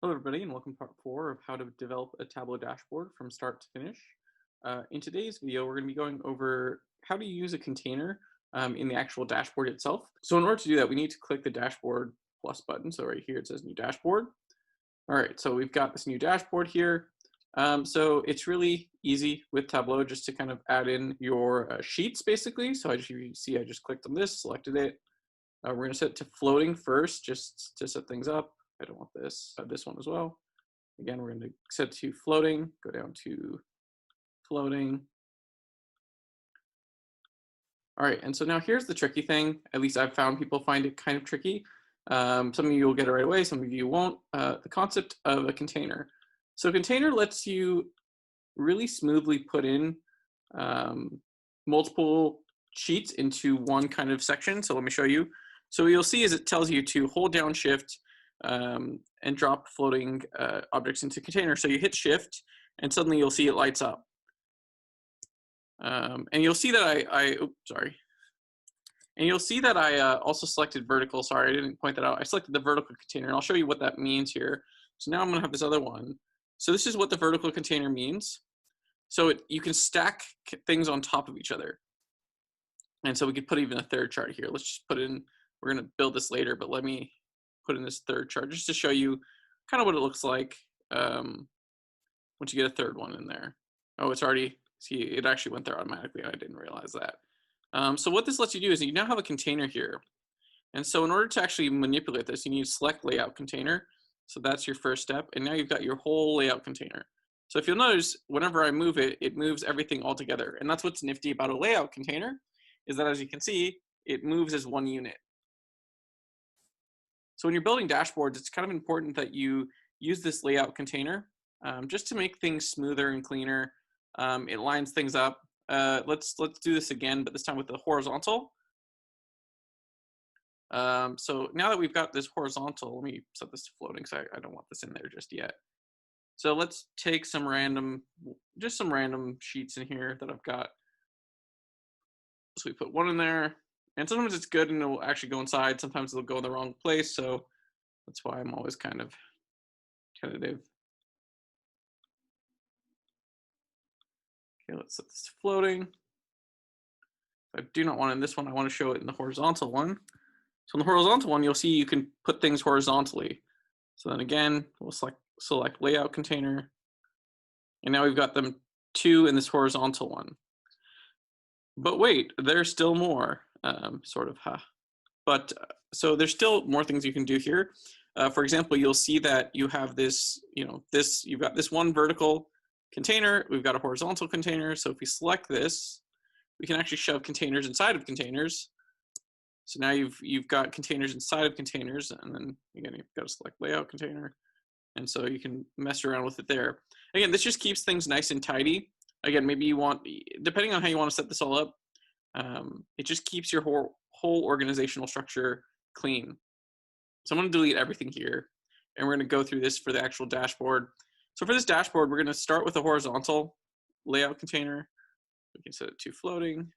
Hello everybody and welcome to part 4 of how to develop a Tableau dashboard from start to finish. In today's video, we're going to be going over how to use a container in the actual dashboard itself. So in order to do that, we need to click the dashboard plus button. So right here it says new dashboard. All right, so we've got this new dashboard here. So it's really easy with Tableau just to kind of add in your sheets basically. So as you see, I just clicked on this, selected it. We're going to set it to floating first just to set things up. I don't want this one as well. Again, we're going to set to floating, go down to floating. All right, and so now here's the tricky thing. At least I've found people find it kind of tricky. Some of you will get it right away, some of you won't. The concept of a container. So a container lets you really smoothly put in multiple sheets into one kind of section. So let me show you. So what you'll see is it tells you to hold down shift and drop floating objects into container. So you hit shift and suddenly you'll see it lights up. And you'll see that And you'll see that I also selected vertical. Sorry, I didn't point that out. I selected the vertical container and I'll show you what that means here. So now I'm gonna have this other one. So this is what the vertical container means. So you can stack things on top of each other. And so we could put even a third chart here. Let's just put in, we're gonna build this later, but let me put in this third chart just to show you kind of what it looks like once you get a third one in there. Oh, it's already, see, it actually went there automatically. I didn't realize that. So what this lets you do is you now have a container here. And so in order to actually manipulate this, you need to select layout container. So that's your first step. And now you've got your whole layout container. So if you'll notice, whenever I move it, it moves everything all together. And that's what's nifty about a layout container, is that as you can see, it moves as one unit. So when you're building dashboards, it's kind of important that you use this layout container just to make things smoother and cleaner. It lines things up. Let's do this again, but this time with the horizontal. So now that we've got this horizontal, let me set this to floating because I don't want this in there just yet. So let's take some random sheets in here that I've got. So we put one in there, and sometimes it's good and it'll actually go inside. Sometimes it'll go in the wrong place. So that's why I'm always kind of tentative. Okay, let's set this to floating. If I do not want it in this one, I want to show it in the horizontal one. So in the horizontal one, you'll see you can put things horizontally. So then again, we'll select layout container. And now we've got them two in this horizontal one. But wait, there's still more, sort of, But so there's still more things you can do here. For example, you'll see that you have this, you've got this one vertical container, we've got a horizontal container. So if we select this, we can actually shove containers inside of containers. So now you've got containers inside of containers, and then again, you've got to select layout container. And so you can mess around with it there. Again, this just keeps things nice and tidy. Again, maybe you want, depending on how you want to set this all up, it just keeps your whole organizational structure clean. So I'm going to delete everything here, and we're going to go through this for the actual dashboard. So for this dashboard, we're going to start with a horizontal layout container. We can set it to floating.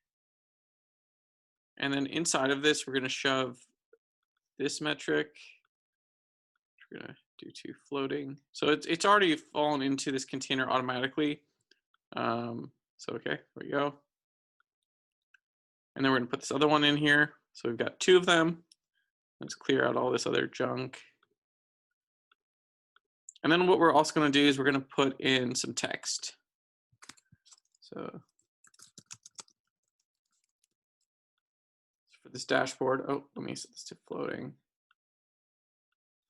And then inside of this, we're going to shove this metric. We're going to do to floating. So it's already fallen into this container automatically. So okay, there we go. And then we're going to put this other one in here. So we've got two of them. Let's clear out all this other junk. And then what we're also going to do is we're going to put in some text. So for this dashboard, oh, let me set this to floating.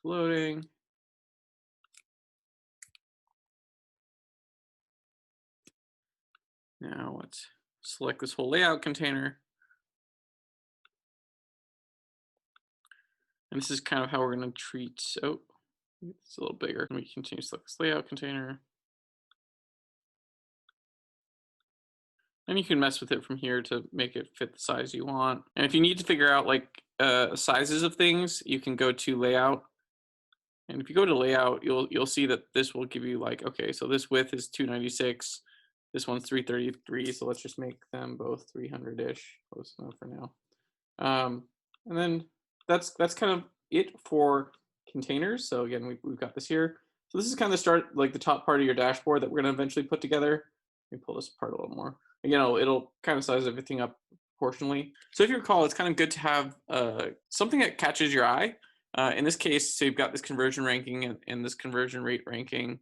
Floating. Now let's select this whole layout container. And this is kind of how we're going to treat, oh, it's a little bigger. We continue to select this layout container. And you can mess with it from here to make it fit the size you want. And if you need to figure out like sizes of things, you can go to layout. And if you go to layout, you'll see that this will give you like, okay, so this width is 296. This one's 333. So let's just make them both 300-ish, close enough for now. And then that's kind of it for containers. So again, we've got this here. So this is kind of the start, like the top part of your dashboard that we're going to eventually put together. Let me pull this apart a little more. You know, it'll kind of size everything up proportionally. So if you recall, it's kind of good to have something that catches your eye. In this case, so you've got this conversion ranking and this conversion rate ranking.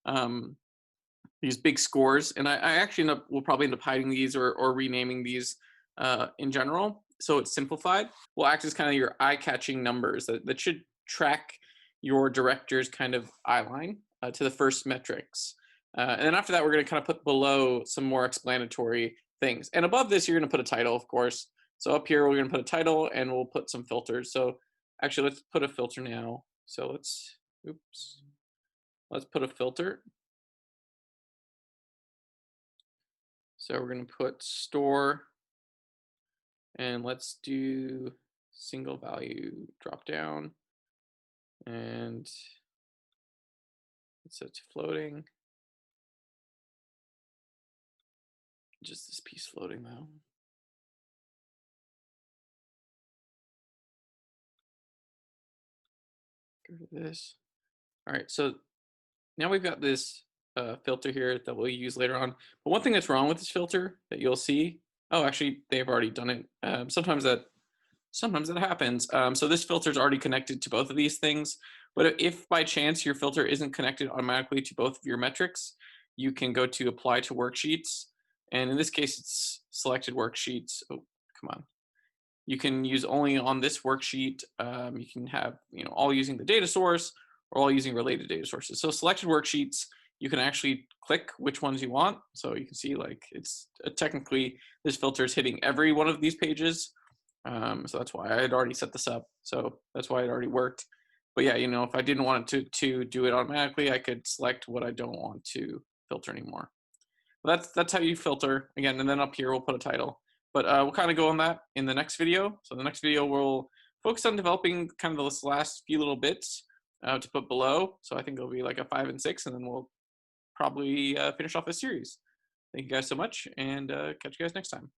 Um, these big scores, and I actually will probably end up hiding these or renaming these in general, so it's simplified. Will act as kind of your eye-catching numbers that should track your director's kind of eye line to the first metrics. And then after that, we're going to kind of put below some more explanatory things. And above this, you're going to put a title, of course. So up here, we're going to put a title, and we'll put some filters. So actually, let's put a filter now. So let's put a filter. So we're going to put store, and let's do single value drop down, and it's set to floating. Just this piece floating though. Get rid of this. All right, so now we've got this filter here that we'll use later on. But one thing that's wrong with this filter that you'll see, oh, actually they've already done it. Sometimes that happens. So this filter is already connected to both of these things. But if by chance your filter isn't connected automatically to both of your metrics, you can go to apply to worksheets. And in this case, it's selected worksheets. Oh, come on. You can use only on this worksheet. You can have, all using the data source or all using related data sources. So selected worksheets, you can actually click which ones you want. So you can see like it's technically this filter is hitting every one of these pages. So that's why I had already set this up. So that's why it already worked. But yeah, if I didn't want it to do it automatically, I could select what I don't want to filter anymore. Well, that's how you filter again. And then up here, we'll put a title. But we'll kind of go on that in the next video. So the next video, we'll focus on developing kind of those last few little bits to put below. So I think it'll be like a 5 and 6, and then we'll probably finish off this series. Thank you guys so much, and catch you guys next time.